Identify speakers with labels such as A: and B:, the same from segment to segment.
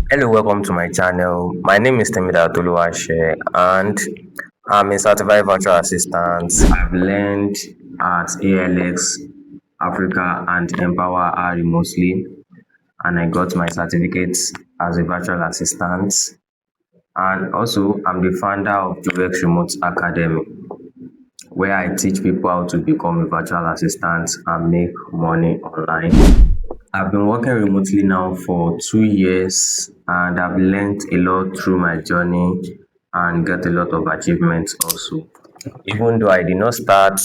A: Hello, welcome to my channel. My name is Temida Toluwashe and I'm a certified virtual assistant. I've learned at ALX Africa and Empower R remotely, and I got my certificates as a virtual assistant. And also, I'm the founder of Jovex Remote Academy, where I teach people how to become a virtual assistant and make money online. I've been working remotely now for 2 years and I've learned a lot through my journey and get a lot of achievements also. Even though I did not start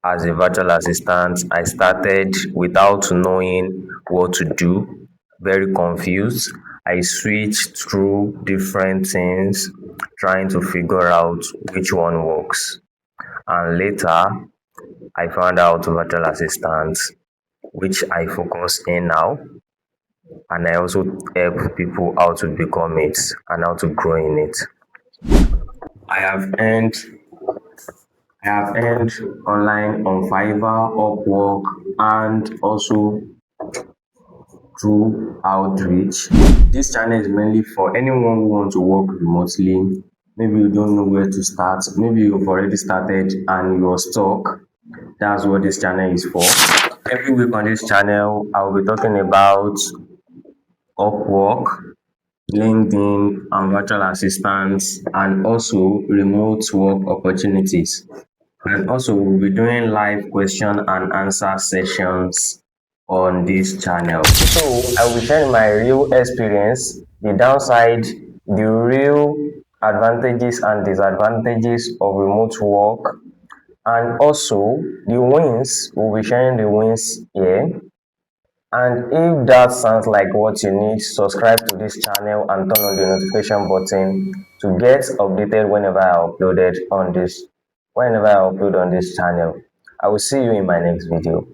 A: as a virtual assistant, I started without knowing what to do, very confused. I switched through different things, trying to figure out which one works. And later, I found out virtual assistants, which I focus in now, and I also help people how to become it and how to grow in it. I have earned I have earned online on Fiverr, Upwork, and also through outreach. This channel is mainly for anyone who wants to work remotely. Maybe you don't know where to start. Maybe you've already started and you're stuck. That's what this channel is for. Every week on this channel, I will be talking about Upwork, LinkedIn, and virtual assistants, and also remote work opportunities. And also, we'll be doing live question and answer sessions on this channel. So, I will be sharing my real experience, the downside, the real advantages and disadvantages of remote work, and also the wins. We'll be sharing the wins here. And if that sounds like what you need, subscribe to this channel and turn on the notification button to get updated whenever I upload on this channel. I will see you in my next video.